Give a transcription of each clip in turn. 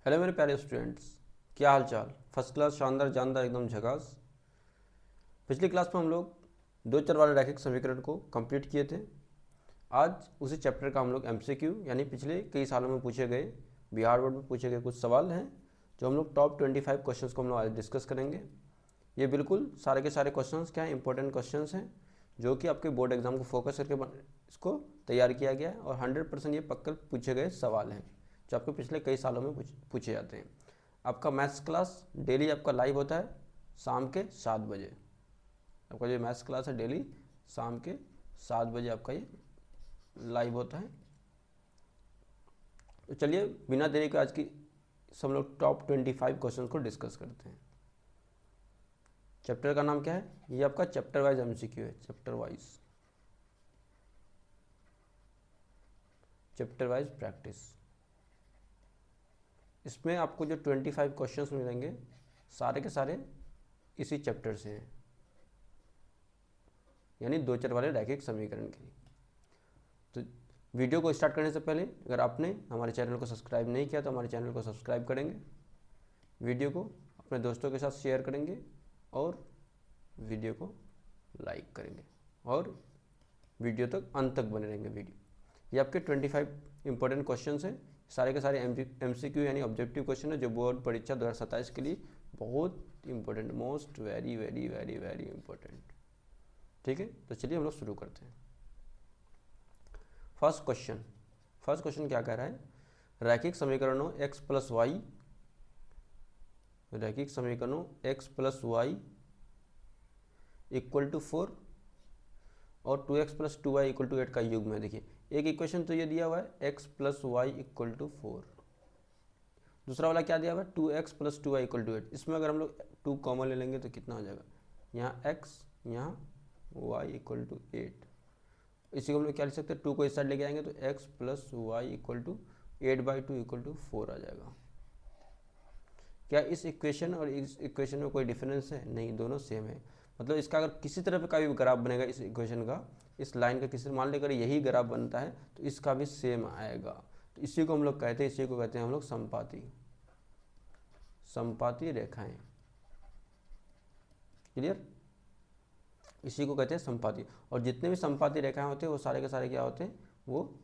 Hello मेरे प्यारे students, क्या हाल चाल। फर्स्ट क्लास, शानदार, जानदार, एकदम झकास। पिछली क्लास में हम लोग दो चर वाले रैखिक समीकरण को कंप्लीट किए थे। आज उसी चैप्टर का हम लोग एमसीक्यू यानी पिछले कई सालों में पूछे गए, बिहार बोर्ड में पूछे गए कुछ सवाल हैं जो हम लोग टॉप 25 क्वेश्चंस को हम लोग आज डिस्कस करेंगे। ये बिल्कुल सारे के सारे क्वेश्चंस क्या हैं, इंपॉर्टेंट क्वेश्चंस हैं जो कि आपके बोर्ड एग्जाम को फोकस करके इसको तैयार किया गया है और 100% ये पक्का पूछे गए सवाल हैं जो आपके पिछले कई सालों में पूछे जाते हैं। आपका मैथ्स क्लास डेली आपका लाइव होता है शाम के 7 बजे। आपका जो मैथ्स क्लास है डेली शाम के 7 बजे आपका ये लाइव होता है। तो चलिए बिना देरी के आज की सब लोग टॉप 25 क्वेश्चन को डिस्कस करते हैं। चैप्टर का नाम क्या है? ये आपका चैप्टर वाइज एमसीक्यू है। Chapter wise practice. इसमें आपको जो 25 क्वेश्चंस मिलेंगे सारे के सारे इसी चैप्टर से हैं, यानी दो चर वाले रैखिक समीकरण के। तो वीडियो को स्टार्ट करने से पहले अगर आपने हमारे चैनल को सब्सक्राइब नहीं किया तो हमारे चैनल को सब्सक्राइब करेंगे, वीडियो को अपने दोस्तों के साथ शेयर करेंगे और वीडियो को लाइक करेंगे और वीडियो तक अंत तक बने रहेंगे। वीडियो ये आपके 25 इंपॉर्टेंट क्वेश्चन हैं, सारे के सारे एमसीक्यू यानी ऑब्जेक्टिव क्वेश्चन है जो बोर्ड परीक्षा 2027 के लिए बहुत important, most very very very very important. ठीक है, तो चलिए हम लोग शुरू करते हैं। फर्स्ट क्वेश्चन क्या कह रहा है? रैखिक समीकरणों x प्लस वाई, रैखिक समीकरणों x plus y equal to 4 और 2x plus 2y equal to 8 का युग्म है। देखिए एक इक्वेशन तो ये दिया हुआ है x plus y equal to 4, दूसरा वाला क्या दिया हुआ है 2x plus 2y equal to 8। इसमें अगर हम लोग 2 कॉमन ले लेंगे तो कितना हो जाएगा, यहाँ x यहाँ y इक्वल टू 8। इसी को हम लोग क्या लिख सकते हैं, 2 को इस साइड लेके आएंगे तो x plus y equal to 8/2 equal to 4 आ जाएगा। क्या इस इक्वेशन और इस इक्वेशन में कोई डिफरेंस है? नहीं, दोनों सेम है। मतलब इसका अगर किसी तरह का भी ग्राफ बनेगा इस इक्वेशन का, इस लाइन का किसी मान लेकर यही ग्राफ बनता है तो इसका भी सेम आएगा। तो इसी को हम लोग कहते हैं, इसी को कहते हैं हम लोग समपाती रेखाएं। क्लियर? इसी को कहते हैं समपाती। और जितने भी समपाती रेखाएं होते हैं वो सारे के सारे क्या होते हैं, वो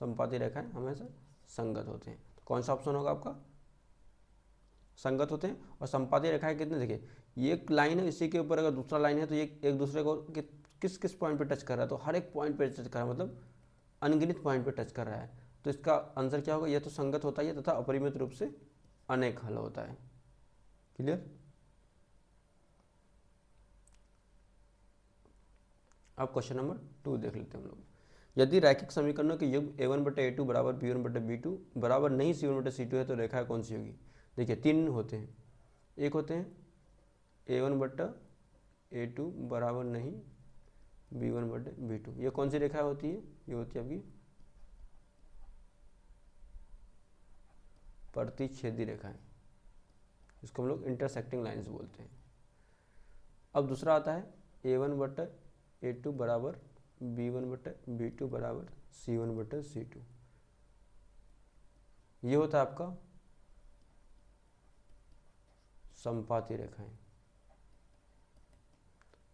समपाती रेखाएं हमेशा संगत होते हैं। तो कौन सा ऑप्शन होगा आपका? संगत होते हैं। और संपाती रेखाएं कितने, देखिए ये एक लाइन है, इसी के ऊपर अगर दूसरा लाइन है तो ये एक दूसरे को किस किस पॉइंट पे टच कर रहा है, तो हर एक पॉइंट पे टच कर रहा है, मतलब अनगिनत पॉइंट पे टच कर रहा है। तो इसका आंसर क्या होगा? यह तो संगत होता है तथा अपरिमित रूप से अनेक हल होता है। क्लियर? अब क्वेश्चन नंबर 2 देख लेते हैं हम लोग। यदि रैखिक समीकरणों के युग्म a1/a2 बराबर b1/b2 बराबर नहीं c1/c2 है तो रेखा कौन सी होगी? देखिए 3 होते हैं, एक होते हैं a1/a2 बराबर नहीं b1/b2। ये कौन सी रेखा होती है? ये होती है आपकी प्रतिच्छेदी रेखाएं, इसको हम लोग इंटरसेक्टिंग लाइंस बोलते हैं। अब दूसरा आता है a1/a2 बराबर b1/b2 बराबर c1/c2। ये होता है आपका समपाती रेखाएं।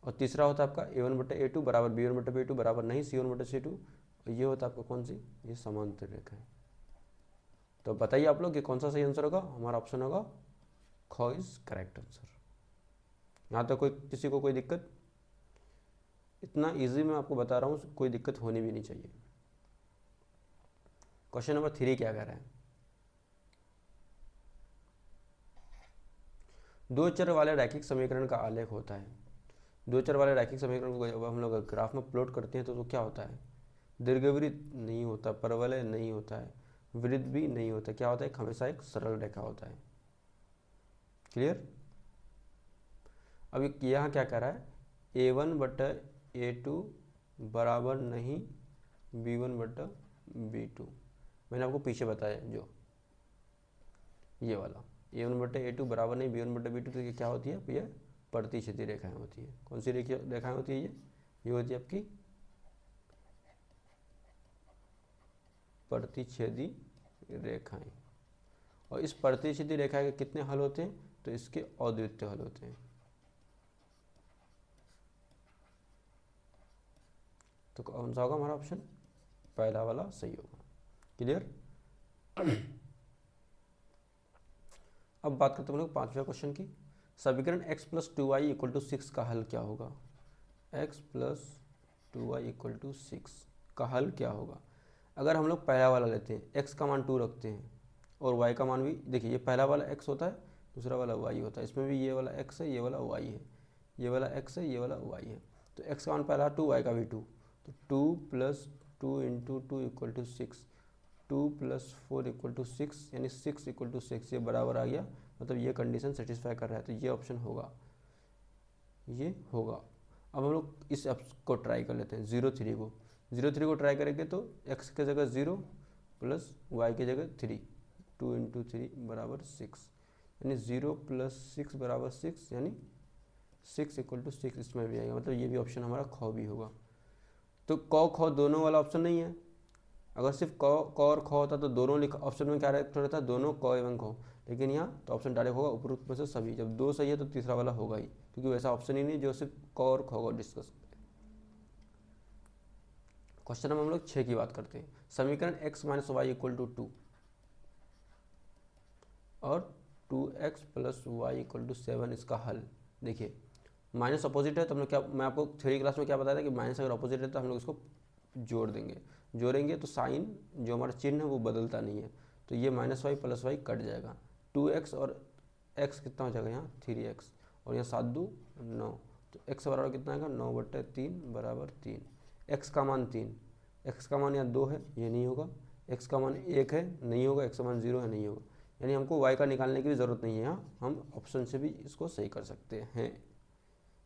और तीसरा होता है आपका a1/a2 बराबर b1/b2 बराबर नहीं c1/c2। और ये होता है आपका कौन सी? ये समांतर रेखा है। तो बताइए आप लोग कि कौन सा सही आंसर होगा? हमारा ऑप्शन होगा ख इज करेक्ट आंसर। यहाँ तक कोई किसी को कोई दिक्कत? इतना इजी मैं आपको बता रहा हूँ, कोई दिक्कत होनी भी नहीं चाहिए। क्वेश्चन नंबर 3 क्या कह रहा है? दो चर वाले रैखिक समीकरण का आलेख होता है। दो चर वाले रैखिक समीकरण को जब हम लोग ग्राफ में प्लॉट करते हैं तो क्या होता है? दीर्घवृत्त नहीं होता, परवलय नहीं होता है, वृत्त भी नहीं होता, क्या होता है? हमेशा एक सरल रेखा होता है। क्लियर? अब यहाँ क्या कह रहा है? a1/a2 बराबर नहीं b1/b2। मैंने आपको पीछे बताया जो ये वाला a1/a2 बराबर नहीं b1/b2, तो ये क्या होती है? ये प्रतिच्छेदी रेखाएं होती है। कौन सी रेखाएं होती है? ये होती है आपकी प्रतिच्छेदी रेखाएं। और इस प्रतिच्छेदी रेखा के कितने हल होते हैं, तो इसके अद्वितीय हल होते हैं। तो कौन सा होगा हमारा ऑप्शन, पहला वाला सही होगा। क्लियर। अब बात करते हैं हम लोग 5वें क्वेश्चन की। समीकरण x plus 2y equal to 6 का हल क्या होगा। x plus 2y equal to 6 का हल क्या होगा। अगर हम लोग पहला वाला लेते हैं, x का मान 2 रखते हैं और y का मान भी, देखिए ये पहला वाला x होता है, दूसरा वाला y होता है, इसमें भी ये वाला x है, ये वाला y है, ये वाला x है, ये वाला y है। तो x का मान पहला 2, y का भी 2, तो 2 plus 2 into 2 equal to 6, 2 plus 4 equal to 6, यानी 6 इक्वल टू 6, ये बराबर आ गया, मतलब ये कंडीशन सेटिस्फाई कर रहा है, तो ये ऑप्शन होगा, ये होगा। अब हम लोग इस को ट्राई कर लेते हैं, 0 3 को ट्राई करेंगे तो x की जगह 0 प्लस y की जगह 3, 2 इंटू 3 बराबर 6, यानी 0 प्लस 6 बराबर 6, यानी 6 इक्वल टू 6 इसमें भी आएगा, मतलब ये भी ऑप्शन हमारा ख भी होगा। तो क ख दोनों वाला ऑप्शन नहीं है। अगर सिर्फ क और ख होता तो दोनों ऑप्शन में क्या रहता, दोनों क एवं ख, लेकिन यहाँ तो ऑप्शन डायरेक्ट होगा उपरोक्त में से सभी। जब 2 सही है तो तीसरा वाला होगा ही, क्योंकि वैसा ऑप्शन ही नहीं जो सिर्फ क और ख को डिस्कस करे। क्वेश्चन नंबर हम लोग 6 की बात करते हैं। समीकरण x minus y equal to 2 और 2x plus y equal to 7, इसका हल। देखिए माइनस अपोजिट है तो हम लोग क्या, मैं आपको थ्योरी क्लास में क्या बताया था कि माइनस अगर अपोजिट है तो हम लोग इसको जोड़ देंगे, जोड़ेंगे तो साइन जो हमारा चिन्ह है वो बदलता नहीं है, तो ये minus y plus y cut जाएगा। 2x और x कितना हो जाएगा यहाँ 3x, और यहाँ 7 2 9, तो x बराबर कितना आएगा 9/3 बराबर 3। x का मान 3, x का मान यहाँ 2 है, ये नहीं होगा, x का मान 1 है, नहीं होगा, x का मान 0 है, नहीं होगा, यानी हमको y का निकालने की भी ज़रूरत नहीं है, यहाँ हम ऑप्शन से भी इसको सही कर सकते हैं।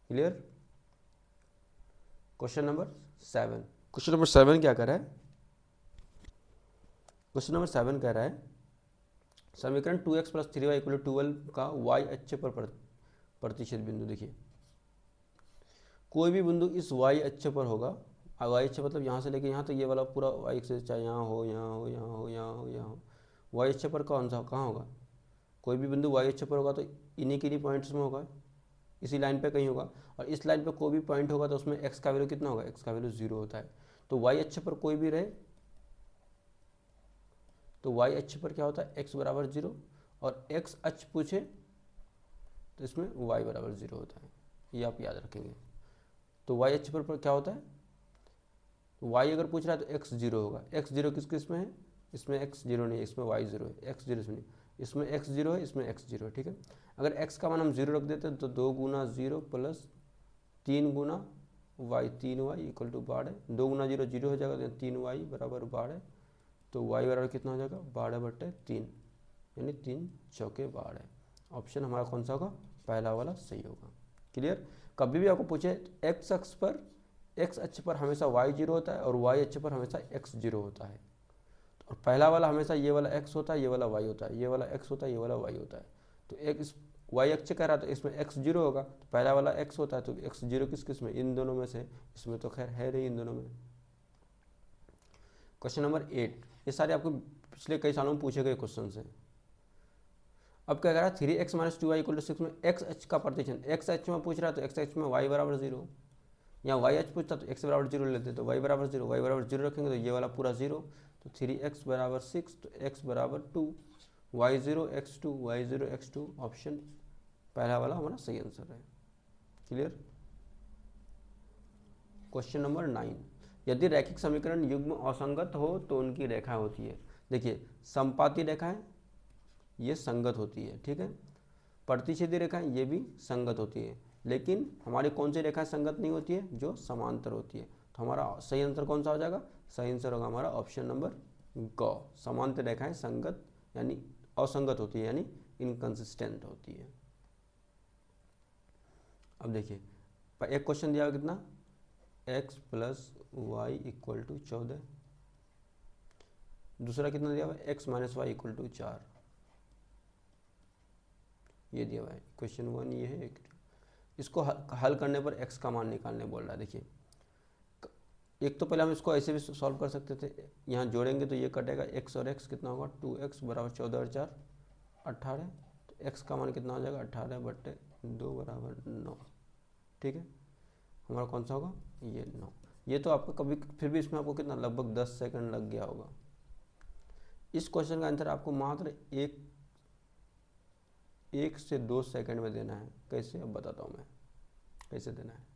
Clear. Question number 7, question number 7 क्या कर रहा है, क्वेश्चन नंबर 7 कह रहा है समीकरण 2x plus 3y equal to 12 का y अक्ष पर प्रतिच्छेद बिंदु। देखिए कोई भी बिंदु इस y अक्ष पर होगा, y अक्ष मतलब यहाँ से लेके यहाँ तक, ये वाला पूरा y अक्ष, चाहे यहाँ हो, यहाँ हो, यहाँ हो, यहाँ हो, यहाँ हो, y अक्ष पर कौन सा कहाँ होगा, कोई भी बिंदु y अक्ष पर होगा तो इन्हीं किन्हीं पॉइंट्स में होगा, इसी लाइन पे कहीं होगा, और इस लाइन पे कोई भी पॉइंट होगा तो उसमें x का वैल्यू कितना होगा, x का वैल्यू 0 होता है। तो y अक्ष पर कोई भी रहे तो y अक्ष पर क्या होता है x बराबर 0, और x अक्ष पूछे तो इसमें y बराबर 0 होता है, ये आप याद रखेंगे। तो y अक्ष पर क्या होता है, y अगर पूछ रहा है तो x 0 होगा, x 0 किस किस में है, इसमें x 0 नहीं है, इसमें y 0 है, x 0 नहीं, इसमें x 0 है, इसमें x 0 है, ठीक है। अगर x का मान हम 0 रख देते हैं तो 2 गुना 0 प्लस 3 गुना y, 3y इक्वल टू 12, 2 गुना 0 0 हो जाएगा, तो 3y बराबर 12, तो y बराबर कितना हो जाएगा 12/3, यानी 3 चौके 12। ऑप्शन हमारा कौन सा होगा, पहला वाला सही होगा। क्लियर। कभी भी आपको पूछे x अक्ष पर, x अक्ष पर हमेशा y 0 होता है और y अक्ष पर हमेशा x 0 होता है, और पहला वाला हमेशा ये वाला x होता है, ये वाला y होता है, ये वाला x होता है, ये वाला y होता है। तो एक इस y अक्ष कह रहा है तो इसमें x 0 होगा, तो पहला वाला x होता है, तो x 0 किस किस में, इन दोनों में से, इसमें तो खैर है नहीं इन दोनों में। क्वेश्चन नंबर 8, ये सारे आपको पिछले कई सालों में पूछे गए क्वेश्चन हैं। अब क्या कह रहा है 3x minus 2y equal to 6 में x अक्ष का प्रतिच्छेद, x अक्ष में पूछ रहा है तो x अक्ष में y बराबर 0, यहाँ y अक्ष पूछता तो x बराबर 0 लेते, तो y बराबर 0, y बराबर 0 रखेंगे तो ये वाला पूरा 0, तो 3x बराबर 6, तो x बराबर 2, y 0 x 2, y 0 x 2, option पहला वाला हमारा सही आंसर है। क्लियर। क्वेश्चन नंबर 9, यदि रैखिक समीकरण युग्म असंगत हो तो उनकी रेखा होती है। देखिए संपाती रेखाएं ये संगत होती है, ठीक है, प्रतिच्छेदी रेखाएं ये भी संगत होती है, लेकिन हमारी कौन सी रेखाएं संगत नहीं होती है, जो समांतर होती है। तो हमारा सही आंसर कौन सा हो जाएगा, सही आंसर होगा हमारा ऑप्शन नंबर ग, समांतर रेखाएं संगत यानी असंगत होती है, यानी इनकंसिस्टेंट होती है। अब देखिए एक क्वेश्चन दिया हुआ कितना, x plus y equal to 14, दूसरा कितना दिया हुआ है x minus y equal to 4, ये दिया हुआ है क्वेश्चन 1, ये है एक। इसको हल करने पर x का मान निकालने बोल रहा है। देखिए एक तो पहले हम इसको ऐसे भी सॉल्व कर सकते थे, यहाँ जोड़ेंगे तो ये कटेगा, x और x कितना होगा 2x बराबर 14 और 4 18, तो x का मान कितना हो जाएगा 18/2 बराबर 9। ठीक है, हमारा कौन सा होगा ये 9। ये तो आपको कभी फिर भी इसमें आपको कितना लगभग 10 सेकंड लग गया होगा। इस क्वेश्चन का आंसर आपको मात्र 1 से 2 सेकंड में देना है। कैसे, अब बताता हूँ मैं कैसे देना है।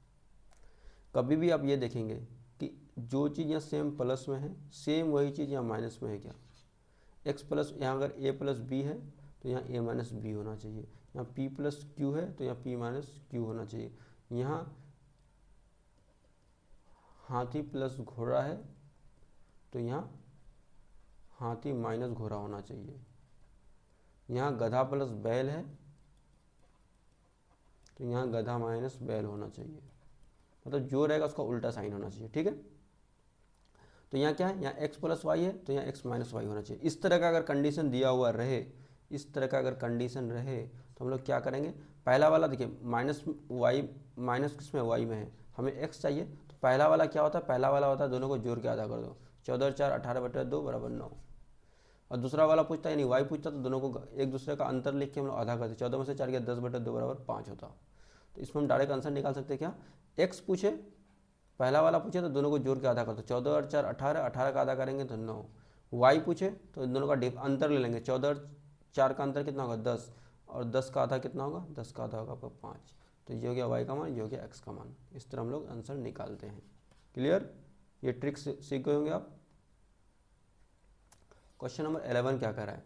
कभी भी आप ये देखेंगे कि जो चीज़ यहाँ सेम प्लस में है, सेम वही चीज़ यहाँ माइनस में है। क्या x प्लस, यहाँ अगर a प्लस बी है तो यहाँ a माइनस बी होना चाहिए। यहाँ p प्लस क्यू है तो यहाँ p माइनस क्यू होना चाहिए। यहाँ हाथी प्लस घोड़ा है तो यहाँ हाथी माइनस घोड़ा होना चाहिए। यहाँ गधा प्लस बैल है तो यहाँ गधा माइनस बैल होना चाहिए। मतलब जो रहेगा उसका उल्टा साइन होना चाहिए। ठीक है, तो यहाँ क्या है, यहाँ x प्लस वाई है तो यहाँ x माइनस वाई होना चाहिए। इस तरह का अगर कंडीशन दिया हुआ रहे, इस तरह का अगर कंडीशन रहे तो हम लोग क्या करेंगे, पहला वाला देखिए माइनस वाई, माइनस किस में y में है, हमें x चाहिए, तो पहला वाला क्या होता है, पहला वाला होता है दोनों को जोड़ के आधा कर दो, 14 और 4 18/2 बराबर 9। और दूसरा वाला पूछता है यानी y पूछता तो दोनों को एक दूसरे का अंतर लिख के हम लोग आधा करते, 14 में से 4 गया 10/2 बराबर 5 होता। तो इसमें हम डायरेक्ट आंसर निकाल सकते हैं क्या, x पूछे पहला वाला पूछे तो दोनों को जोड़ के आधा कर दो, 14 और 4 18, 18 का आधा करेंगे तो 9। y पूछे तो दोनों का अंतर ले लेंगे, 14 और 4 का अंतर कितना होगा 10, और 10 का आधा कितना होगा, 10 का आधा होगा आपका 5। तो ये हो गया y का मान, ये हो गया x का मान। इस तरह हम लोग आंसर निकालते हैं। क्लियर, ये ट्रिक सीख गए होंगे आप। क्वेश्चन नंबर 11 क्या कर रहा है,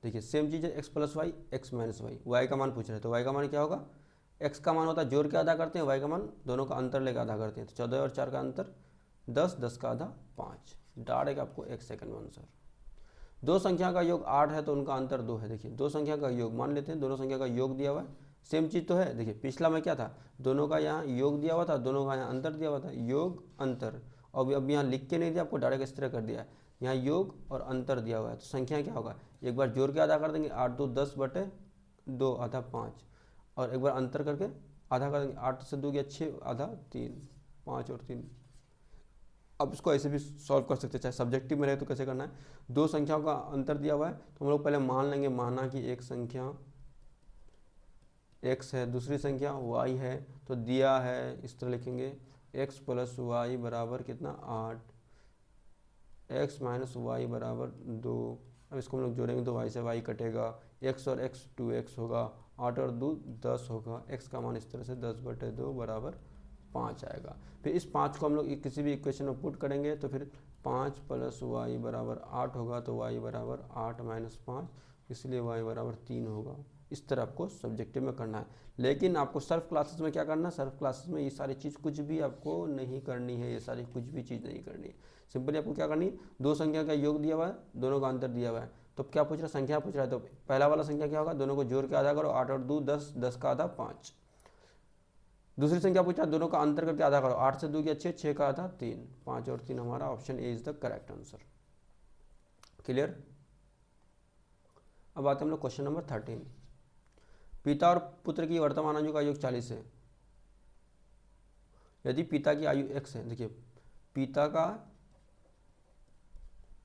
देखिए सेम चीज़ है, x plus y x minus y, y का मान पूछ रहे हैं तो y का मान क्या होगा, x का मान होता है जोड़ के आधा करते हैं, y का मान दोनों का अंतर लेकर आधा करते हैं, तो 14 और 4 का अंतर 10, 10 का आधा 5। डायरेक्ट आपको 1 सेकंड में आंसर। दो संख्या का योग 8 है तो उनका अंतर 2 है। देखिए दो संख्या का योग मान लेते हैं, दोनों संख्या का योग दिया हुआ है, सेम चीज़ तो है। देखिए पिछला में क्या था, दोनों का यहाँ योग दिया हुआ था, दोनों का यहाँ अंतर दिया हुआ था, योग अंतर। और अब यहाँ लिख के नहीं दिया आपको, डायरेक्ट इस तरह कर दिया है, यहाँ योग और अंतर दिया हुआ है, तो संख्या क्या होगा, एक बार जोड़ के आधा कर देंगे, 8 2 10/2 आधा 5, और एक बार अंतर करके आधा कर देंगे, 8 से 2 गया 6 आधा 3, 5 और 3। अब इसको ऐसे भी सॉल्व कर सकते हैं, चाहे सब्जेक्टिव में रहे तो कैसे करना है, दो संख्याओं का अंतर दिया हुआ है तो हम लोग पहले मान लेंगे, माना कि एक संख्या x है, दूसरी संख्या y है, तो दिया है इस तरह लिखेंगे, x प्लस वाई बराबर कितना 8, x माइनस वाई बराबर 2। अब इसको हम लोग जोड़ेंगे तो y से y कटेगा, x और x 2x होगा, 8 और 2 10 होगा, x का मान इस तरह से 10/2 बराबर 5 आएगा। फिर इस 5 को हम लोग किसी भी इक्वेशन में पुट करेंगे तो फिर 5 प्लस वाई बराबर 8 होगा, तो y बराबर 8 माइनस 5, इसलिए y बराबर 3 होगा। इस तरह आपको सब्जेक्टिव में करना है। लेकिन आपको सर्फ क्लासेस में क्या करना है, सर्फ क्लासेस में ये सारी चीज़ कुछ भी आपको नहीं करनी है, ये सारी कुछ भी चीज़ नहीं करनी है। सिंपली आपको क्या करनी है, दो संख्या का योग दिया हुआ है, दोनों का अंतर दिया हुआ है, तो क्या पूछ रहा है, संख्या पूछ रहा है, तो पहला वाला संख्या क्या होगा, दोनों को जोड़ के आधा करो, 8 और 2 10, 10 का आधा 5। दूसरी संख्या पूछा, दोनों का अंतर करके आधा करो, 8 से 2 गया 6, 6 का आधा 3, 5 और 3, हमारा option A is the correct answer. Clear. अब आते हैं हम लोग क्वेश्चन नंबर 13। पिता और पुत्र की वर्तमान आयु का योग 40 है। यदि पिता की आयु x है, देखिए पिता का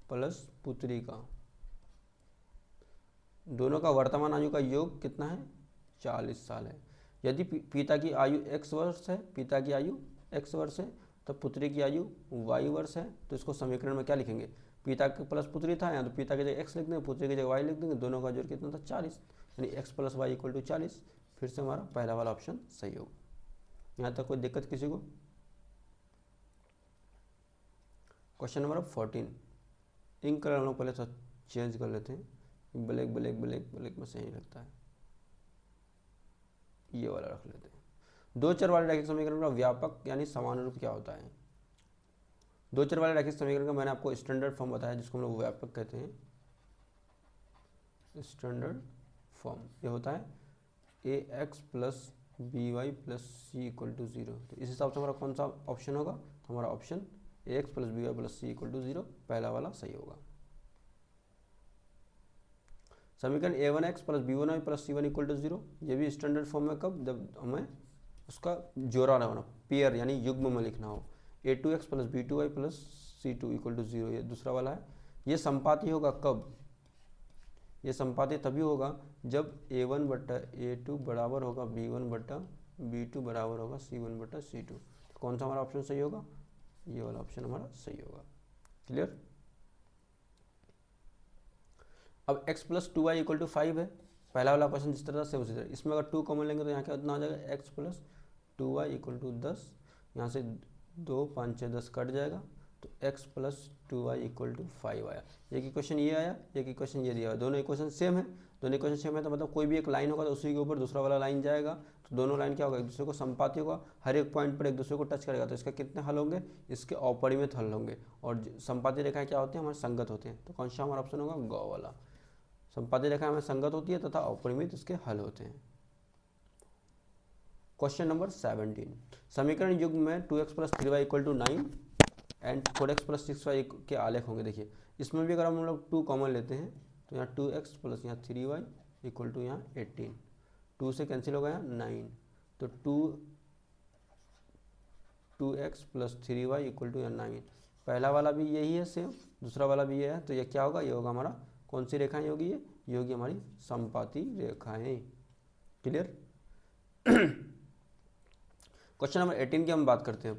प्लस पुत्री का, दोनों का वर्तमान आयु का योग कितना है 40 साल है। यदि पिता की आयु x वर्ष है, पिता की आयु x वर्ष है, तो पुत्री की आयु y वर्ष है, तो इसको समीकरण में क्या लिखेंगे, पिता के प्लस पुत्री था यहाँ, तो पिता की जगह x लिख देंगे, पुत्री की जगह y लिख देंगे, दोनों का जोड़ कितना था 40, यानी x plus y equal to 40। फिर से हमारा पहला वाला ऑप्शन सही होगा। यहाँ तक कोई दिक्कत किसी को। Question number 14। इंक कलर हम लोग पहले थोड़ा चेंज कर लेते हैं, ब्लैक ब्लैक ब्लैक ब्लैक में सही लगता है, ये वाला रख लेते हैं। दो चर वाले रैखिक समीकरण का व्यापक यानी समान रूप क्या होता है। दो चर वाले रैखिक समीकरण का मैंने आपको स्टैंडर्ड फॉर्म बताया, जिसको हम लोग व्यापक कहते हैं, स्टैंडर्ड फॉर्म ये होता है ax plus b y plus c equal to 0। तो इस हिसाब से हमारा कौन सा ऑप्शन होगा, तो हमारा option ax plus b y plus c equal to 0 पहला वाला सही होगा। समीकरण a1x plus b1y plus c1 equal to 0, ये भी स्टैंडर्ड फॉर्म में कब, जब हमें उसका जोड़ा ना होना, पेयर यानी युग्म में लिखना हो। a2x plus b2y plus c2 equal to 0, ये दूसरा वाला है। ये संपाती होगा कब, ये संपाती तभी होगा जब a1 बटा a2 बराबर होगा b1 बटा b2 बराबर होगा c1 बटा c2। तो कौन सा हमारा ऑप्शन सही होगा? ये वाला ऑप्शन हमारा सही होगा। क्लियर? अब x plus 2y equal to 5 है, पहला वाला क्वेश्चन जिस तरह से उसी तरह। इसमें अगर 2 कॉमन लेंगे तो यहाँ क्या कितना हो जाएगा? x plus 2y equal to 10, यहाँ से 2 5 6 10 कट जाएगा, तो x plus 2y equal to 5 आया। एक इक्वेशन ये आया, एक इक्वेशन ये दिया हुआ, दोनों इक्वेशन सेम है। दोनों इक्वेशन सेम है तो मतलब कोई भी एक लाइन होगा तो उसी के ऊपर दूसरा वाला लाइन जाएगा, तो दोनों लाइन क्या होगा? एक दूसरे को संपाती होगा, हर एक पॉइंट पर एक दूसरे को टच करेगा, तो इसका कितने हल होंगे? इसके अपरिमित हल होंगे। और संपाती रेखाएं क्या होती हैं? हमारे संगत होते हैं। तो कौन सा हमारा ऑप्शन होगा? ग वाला। संपाती रेखा हमें संगत होती है तथा अपरिमित इसके हल होते हैं। क्वेश्चन नंबर 17, समीकरण युग्म में 2x plus 3y equal to 9 and 4x plus 6y के आलेख होंगे। देखिए इसमें भी अगर हम लोग 2 कॉमन लेते हैं तो यहाँ 2x प्लस यहाँ 3y इक्वल टू यहाँ 18, 2 से कैंसिल हो गया 9, तो 2x plus 3y equal to यहाँ 9। पहला वाला भी यही है सेम, दूसरा वाला भी ये है, तो ये क्या होगा? ये होगा हमारा कौन सी रेखाएं होगी? ये होगी हमारी संपाती रेखाएं। क्लियर? क्वेश्चन नंबर 18 की हम बात करते हैं।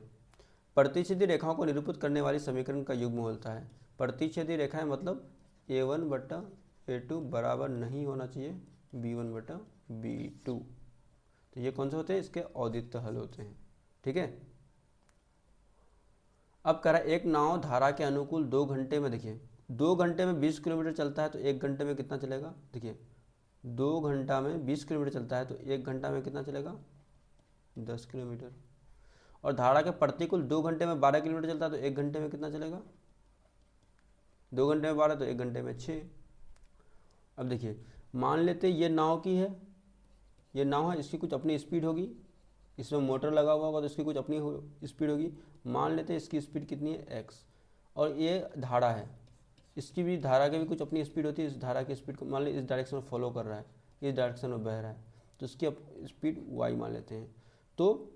प्रतिच्छेदी रेखाओं को निरूपित करने वाली समीकरण का युग्म होता है। प्रतिच्छेदी रेखाएं मतलब a1 बटा a2 बराबर नहीं होना चाहिए b1 बटा b2, तो ये कौन से होते हैं? इसके औदित्य हल होते हैं। ठीक है। अब कह रहा है एक नाव धारा के अनुकूल 2 घंटे में, देखिए 2 घंटे में 20 किलोमीटर चलता है तो 1 घंटे में कितना चलेगा? देखिए 2 घंटा में 20 किलोमीटर चलता है तो 1 घंटा में कितना चलेगा? 10 किलोमीटर। और धारा के प्रतिकूल 2 घंटे में 12 किलोमीटर चलता है तो 1 घंटे में कितना चलेगा? 2 घंटे में 12 तो 1 घंटे में 6। अब देखिए मान लेते ये नाव की है, ये नाव है, इसकी कुछ अपनी स्पीड होगी, इसमें मोटर लगा हुआ होगा तो इसकी कुछ अपनी स्पीड होगी। मान लेते हैं इसकी स्पीड कितनी है? x, और ये धारा है, इसकी भी धारा की भी कुछ अपनी स्पीड होती है। इस धारा की स्पीड को मान लीजिए इस डायरेक्शन में फॉलो कर रहा है, इस डायरेक्शन में बह रहा है, तो इसकी स्पीड y मान लेते हैं। तो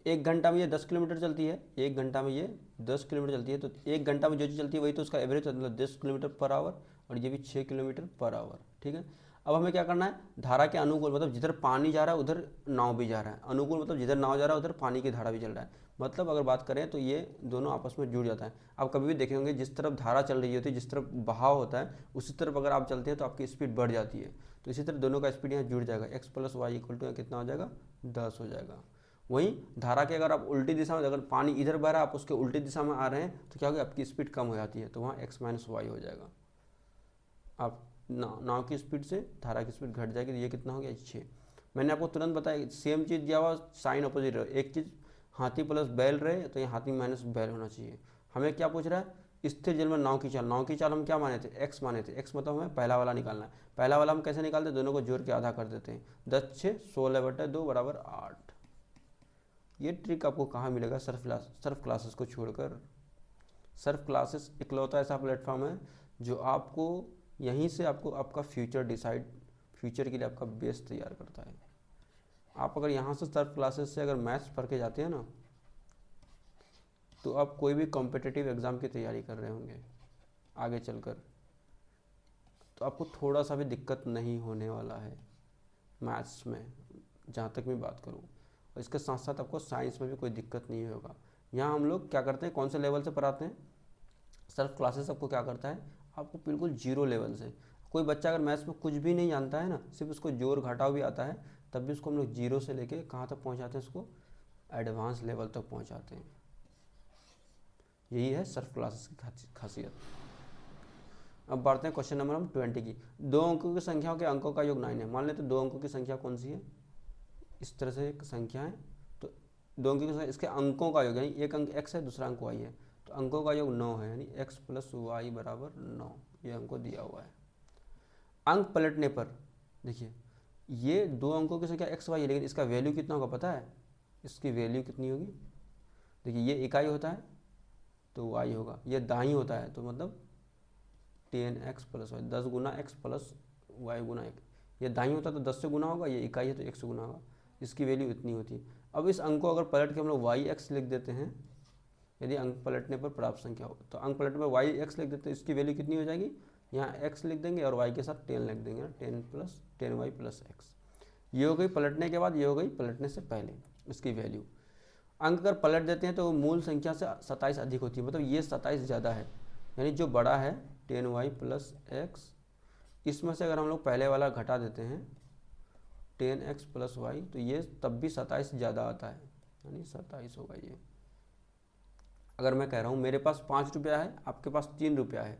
एक घंटा में ये 10 किलोमीटर चलती है, 1 घंटा में ये 10 किलोमीटर चलती है, तो 1 घंटा में जो चीज़ चलती है वही तो उसका एवरेज मतलब 10 किलोमीटर पर आवर, और ये भी 6 किलोमीटर पर आवर। ठीक है। अब हमें क्या करना है? धारा के अनुकूल मतलब जिधर पानी जा रहा है उधर नाव भी जा रहा है, अनुकूल मतलब जिधर नाव जा रहा है उधर पानी की धारा भी चल रहा है। मतलब अगर बात करें तो ये दोनों आपस में जुड़ जाता है। आप कभी भी देखे होंगे जिस तरफ धारा चल रही होती है, जिस तरफ बहाव होता है, उसी तरफ अगर आप चलते हैं तो आपकी स्पीड बढ़ जाती है। तो इसी तरह दोनों का स्पीड यहाँ जुड़ जाएगा, x plus y equal to कितना हो जाएगा? 10 हो जाएगा। वहीं धारा के अगर आप उल्टी दिशा में, अगर पानी इधर बह रहा है आप उसके उल्टी दिशा में आ रहे हैं तो क्या होगा? आपकी स्पीड कम हो जाती है, तो वहाँ x माइनस वाई हो जाएगा। आप नाव की स्पीड से धारा की स्पीड घट जाएगी, तो ये कितना हो गया? 6। मैंने आपको तुरंत बताया सेम चीज़ दिया हुआ, साइन अपोजिट रहे। एक चीज़ हाथी प्लस बैल रहे तो ये हाथी माइनस बैल होना चाहिए। हमें क्या पूछ रहा है? स्थिर जल में नाव की चाल। नाव की चाल हम क्या माने थे? x माने थे। x मतलब हमें पहला वाला निकालना है। पहला वाला हम कैसे निकालते हैं? दोनों को जोड़ के आधा कर देते हैं, 10 6 16 बटा 2 बराबर 8। ये ट्रिक आपको कहाँ मिलेगा? सर्फ क्लासेस को छोड़कर। सर्फ क्लासेस इकलौता ऐसा प्लेटफॉर्म है जो आपको यहीं से आपको आपका फ्यूचर के लिए आपका बेस तैयार करता है। आप अगर यहाँ से सर्फ क्लासेस से अगर मैथ्स पढ़ के जाते हैं ना, तो आप कोई भी कॉम्पिटिटिव एग्ज़ाम की तैयारी कर रहे होंगे आगे चलकर, तो आपको थोड़ा सा भी दिक्कत नहीं होने वाला है मैथ्स में, जहाँ तक मैं बात करूँ। और इसके साथ साथ आपको साइंस में भी कोई दिक्कत नहीं होगा। यहाँ हम लोग क्या करते हैं? कौन से लेवल से पढ़ाते हैं? सर्फ क्लासेस आपको क्या करता है? आपको बिल्कुल जीरो लेवल से। कोई बच्चा अगर मैथ्स में कुछ भी नहीं जानता है ना, सिर्फ उसको जोड़ घटाव भी आता है, तब भी उसको हम लोग जीरो से लेके कहाँ तक पहुँचाते हैं? उसको एडवांस लेवल तक पहुँचाते हैं। यही है सर्फ क्लासेस की खासियत। अब बढ़ते हैं क्वेश्चन नंबर 20 की। 2 अंकों की संख्याओं के अंकों का योग 9 है। मान लेते 2 अंकों की संख्या कौन सी है? इस तरह से एक संख्या है, तो 2 अंकों की संख्या, इसके अंकों का योग, यानी एक अंक x है दूसरा अंक y है, तो अंकों का योग 9 है, यानी x प्लस वाई बराबर 9। ये हमको दिया हुआ है। अंक पलटने पर देखिए ये 2 अंकों की संख्या x y है, लेकिन इसका वैल्यू कितना होगा पता है? इसकी वैल्यू कितनी होगी? देखिए ये इकाई होता है, तो y होगा, ये दाई होता है तो मतलब 10x प्लस वाई, 10 गुना x प्लस वाई गुना 1। ये दाई होता है तो 10 से गुना होगा, ये इकाई है तो 1 से गुना होगा, इसकी वैल्यू इतनी होती है। अब इस अंक को अगर पलट के हम लोग yx लिख देते हैं, यदि अंक पलटने पर प्राप्त संख्या हो तो अंक पलटने पर yx लिख देते हैं, इसकी वैल्यू कितनी हो जाएगी, यहाँ x लिख देंगे और y के साथ 10 लिख देंगे, 10 प्लस 10y प्लस x। ये हो गई पलटने के बाद, ये हो गई पलटने से पहले इसकी वैल्यू। अंक अगर पलट देते हैं तो मूल संख्या से 27 अधिक होती है, मतलब ये 27 ज़्यादा है, यानी जो बड़ा है 10y प्लस एक्स, इसमें से अगर हम लोग पहले वाला घटा देते हैं 10x प्लस वाई तो ये तब भी 27 ज़्यादा आता है, यानी 27 होगा ये। अगर मैं कह रहा हूँ मेरे पास 5 रुपया है, आपके पास 3 रुपया है,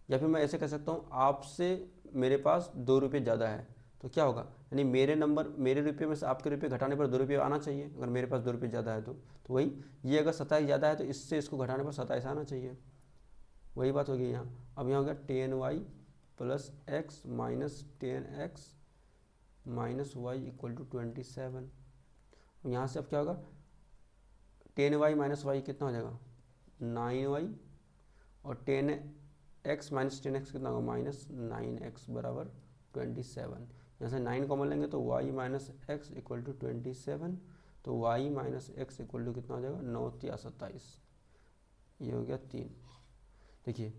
या फिर मैं ऐसे कह सकता हूँ आपसे मेरे पास 2 रुपये ज़्यादा है, तो क्या होगा, यानी मेरे रुपये में से आपके रुपये घटाने पर 2 रुपये आना चाहिए, अगर मेरे पास 2 रुपये ज़्यादा है तो वही, ये अगर 27 ज़्यादा है तो इससे इसको घटाने पर 27 आना चाहिए, वही बात होगी यहाँ। अब यहाँ हो गया 10y plus x minus 10x minus y equal to 27। यहाँ से अब क्या होगा, 10y माइनस वाई कितना हो जाएगा 9y, और 10x माइनस 10x कितना होगा माइनस 9x बराबर 27। यहाँ से 9 कॉमन लेंगे तो y minus x equal to 27, तो y minus x equal to कितना हो जाएगा 9 या 27, ये हो गया 3। देखिए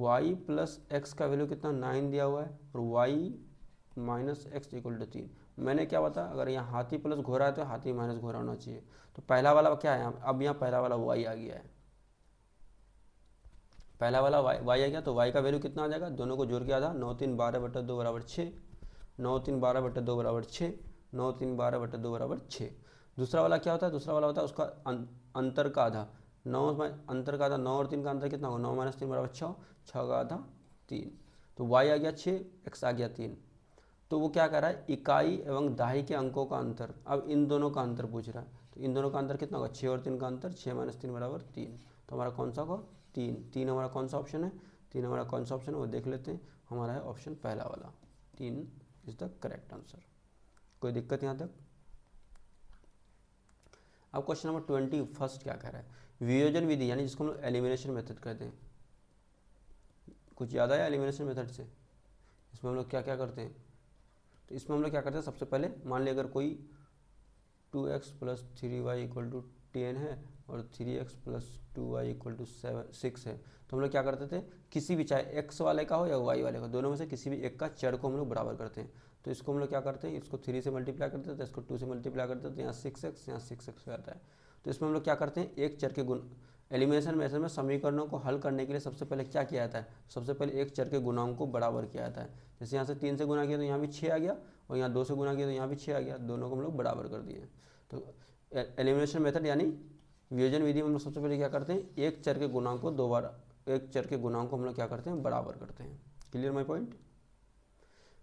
y प्लस एक्स का वैल्यू कितना 9 दिया हुआ है, और y minus x equal to 3। मैंने क्या बताया, अगर यहाँ हाथी प्लस घोड़ा है तो हाथी माइनस घोड़ा होना चाहिए, तो पहला वाला क्या है, अब यहाँ पहला वाला y आ गया है, पहला वाला y आ गया, तो y का वैल्यू कितना आ जाएगा, दोनों को जोड़ के आधा, 9 3 12 बटा 2 बराबर 6, 9 3 12 बटा 2 बराबर 6, 9 3 12 बटा 2 बराबर 6। दूसरा वाला क्या होता है, दूसरा वाला होता है उसका अंतर का आधा, 9 अंतर का आधा, 9 और 3 का अंतर कितना होगा, 9 माइनस 3 बराबर 6, 6 का आधा 3, तो y आ गया 6, x आ गया 3। तो वो क्या कर रहा है, इकाई एवं दाही के अंकों का अंतर, अब इन दोनों का अंतर पूछ रहा है, तो इन दोनों का अंतर कितना होगा, 6 और 3 का अंतर, 6 माइनस 3 बराबर 3, तो हमारा कौन सा होगा 3। 3 हमारा कौन सा ऑप्शन है, 3 हमारा कौन सा ऑप्शन है वो देख लेते हैं, हमारा है ऑप्शन पहला वाला, 3 इज द करेक्ट आंसर। कोई दिक्कत यहाँ तक। अब क्वेश्चन नंबर 21 क्या कह रहा है, वियोजन विधि यानी जिसको हम लोग एलिमिनेशन मेथड कहते हैं, कुछ याद आया एलिमिनेशन मेथड से, इसमें हम लोग क्या क्या करते हैं, तो इसमें हम लोग क्या करते हैं, सबसे पहले मान लिया अगर कोई 2x plus 3y equal to 10 है और 3x plus 2y equal to 6 है, तो हम लोग क्या करते थे, किसी भी चाहे x वाले का हो या y वाले का, दोनों में से किसी भी एक का चर को हम लोग बराबर करते हैं। तो इसको हम लोग क्या करते हैं, इसको 3 से मल्टीप्लाई करते थे, इसको 2 से मल्टीप्लाई करते थे, तो यहाँ 6x यहाँ 6x हो जाता है। तो इसमें हम लोग क्या करते हैं, एक चर के गुण, एलिमिनेशन मेथड में समीकरणों को हल करने के लिए सबसे पहले क्या किया जाता है, सबसे पहले एक चर के गुणांक को बराबर किया जाता है। जैसे यहाँ से 3 से गुना किया तो यहाँ भी 6 आ गया, और यहाँ 2 से गुना किया तो यहाँ भी 6 आ गया, दोनों को हम लोग बराबर कर दिए। तो एलिमिनेशन मेथड यानी वियोजन विधि में हम लोग सबसे पहले क्या करते हैं, एक चर के गुणांक को एक चर के गुणांक को हम लोग क्या करते हैं, बराबर करते हैं। Clear my point.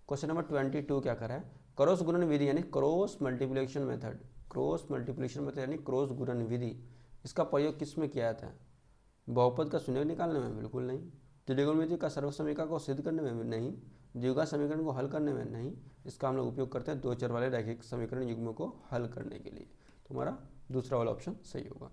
Question number 22 क्या कर रहा है, क्रॉस गुणन विधि यानी cross multiplication method, cross multiplication method यानी क्रॉस गुणन विधि, इसका प्रयोग किस में किया जाता है, बहुपद का शून्य निकालने में, बिल्कुल नहीं। त्रिकोणमिति का सर्वसमीकरण को सिद्ध करने में नहीं, द्विघात समीकरण को हल करने में नहीं, इसका हम लोग उपयोग करते हैं दो चर वाले रैखिक समीकरण युग्म को हल करने के लिए। तो हमारा दूसरा वाला ऑप्शन सही होगा।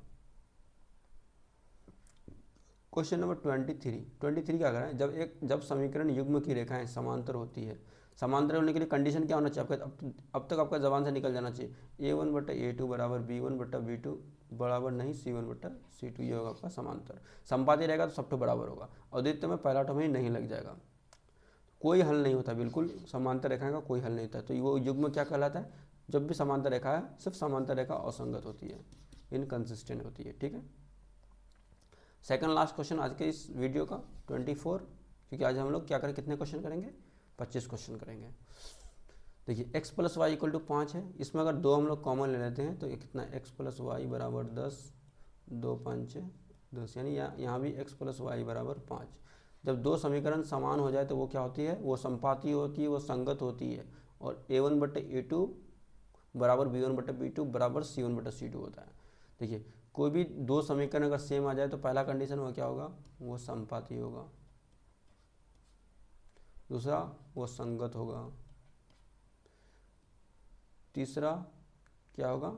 क्वेश्चन नंबर 23 क्या कर रहा है, जब समीकरण युग्म की रेखाएं समांतर होती है, समांतर होने के लिए कंडीशन क्या होना चाहिए आपका, अब तक आपका जबान से निकल जाना चाहिए, A1 बटा A2 बराबर B1 बटा B2 बराबर नहीं C1 बटा C2, ये होगा आपका समांतर। संपाती रहेगा तो सब तो बराबर होगा, और द्वितीय में पहला टर्म ही नहीं लग जाएगा, कोई हल नहीं होता, बिल्कुल समांतर रेखा का कोई हल नहीं होता। तो वो युग्म क्या कहलाता है, जब भी समांतर रेखा है, सिर्फ समांतर रेखा असंगत होती है, इनकंसिस्टेंट होती है, ठीक है। सेकंड लास्ट क्वेश्चन आज के इस वीडियो का 24, क्योंकि आज हम लोग क्या करें, कितने क्वेश्चन करेंगे, 25 क्वेश्चन करेंगे। देखिए x plus y equal to 5 है, इसमें अगर 2 हम लोग कॉमन ले लेते हैं तो ये कितना, x प्लस वाई बराबर 10, 2 5 10, यानी यहाँ भी x प्लस वाई बराबर 5। जब दो समीकरण समान हो जाए तो वो क्या होती है, वो संपाती होती है, वो संगत होती है, और A1 बटे A2 बराबर B1 बटे B2 बराबर C1 बटे C2 होता है। देखिए कोई भी दो समीकरण अगर सेम आ जाए तो पहला कंडीशन वो क्या होगा, वो संपाती होगा, दूसरा वो संगत होगा, तीसरा क्या होगा,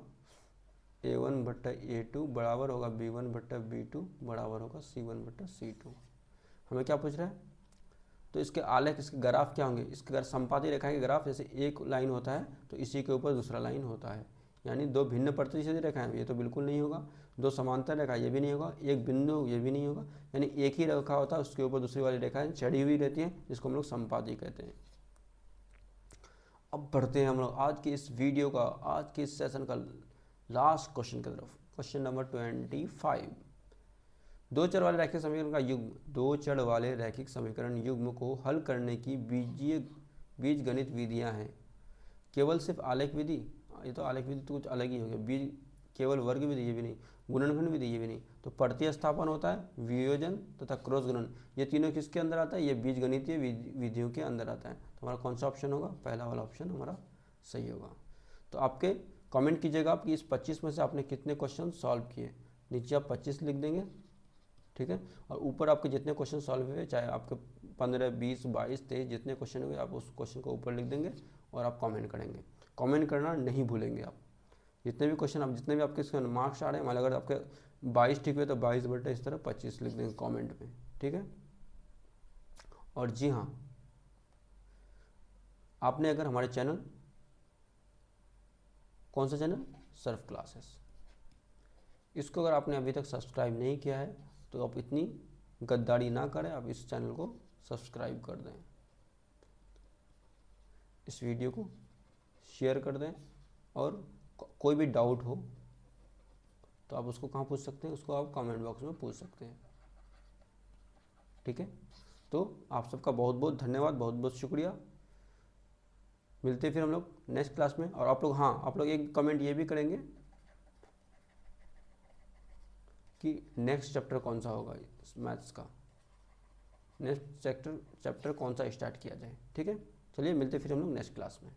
A1/A2 बराबर होगा B1/B2 बराबर होगा C1/C2। हमें क्या पूछ रहा है? तो इसके आलेख, इसके ग्राफ क्या होंगे? इसके संपाती रेखा के ग्राफ, जैसे एक लाइन होता है तो इसी के ऊपर दूसरा लाइन होता है, यानी दो भिन्न प्रतिच्छेदी रेखाएं, ये तो बिल्कुल नहीं होगा। दो समांतर रेखा, ये भी नहीं होगा। एक बिंदु, ये भी नहीं होगा। यानी एक ही रेखा होता है, उसके ऊपर दूसरी वाली रेखाएं चढ़ी हुई रहती हैं, जिसको हम लोग संपाती कहते हैं। अब बढ़ते हैं हम लोग आज की इस वीडियो का, आज के इस सेशन का लास्ट क्वेश्चन की तरफ। Question number 25। दो चर वाले रैखिक समीकरण का युग्म, दो चर वाले रैखिक समीकरण युग्म को हल करने की बीजगणित विधियां हैं। केवल सिर्फ आलेख विधि, ये तो आलेख विधि तो कुछ अलग ही हो गया। बीज केवल वर्ग विधि, ये भी नहीं। गुणनखंड विधि, ये भी नहीं। तो प्रतिस्थापन होता है, वियोजन तथा क्रॉस गुणन, ये तीनों किसके अंदर आता है? ये बीजगणितीय विधियों के अंदर आता है। तो हमारा कौन सा ऑप्शन होगा? पहला वाला ऑप्शन हमारा सही होगा। तो आपके कमेंट कीजिएगा आप कि इस 25 में से आपने कितने क्वेश्चन सॉल्व किए। नीचे आप 25 लिख देंगे, ठीक है। और ऊपर आपके जितने क्वेश्चन सॉल्व हुए, चाहे आपके 15, 20, 22, 23 जितने क्वेश्चन हुए, आप उस क्वेश्चन को ऊपर लिख देंगे और आप कमेंट करेंगे। कमेंट करना नहीं भूलेंगे आप। जितने भी क्वेश्चन, आप जितने भी आपके मार्क्स आ रहे हैं, मान अगर आपके 22 ठीक हुए तो 22 इस तरह 25 लिख देंगे कमेंट में, ठीक है। और जी हाँ, आपने अगर हमारे चैनल, कौन सा चैनल? सर्फ क्लासेस, इसको अगर आपने अभी तक सब्सक्राइब नहीं किया है तो आप इतनी गद्दारी ना करें, आप इस चैनल को सब्सक्राइब कर दें, इस वीडियो को शेयर कर दें। और कोई भी डाउट हो तो आप उसको कहाँ पूछ सकते हैं? उसको आप कमेंट बॉक्स में पूछ सकते हैं, ठीक है। तो आप सबका बहुत बहुत धन्यवाद, बहुत बहुत शुक्रिया। मिलते हैं फिर हम लोग नेक्स्ट क्लास में। और आप लोग, हाँ, आप लोग एक कमेंट ये भी करेंगे कि नेक्स्ट चैप्टर कौन सा होगा मैथ्स का, नेक्स्ट चैप्टर कौन सा स्टार्ट किया जाए, ठीक है। चलिए मिलते फिर हम लोग नेक्स्ट क्लास में।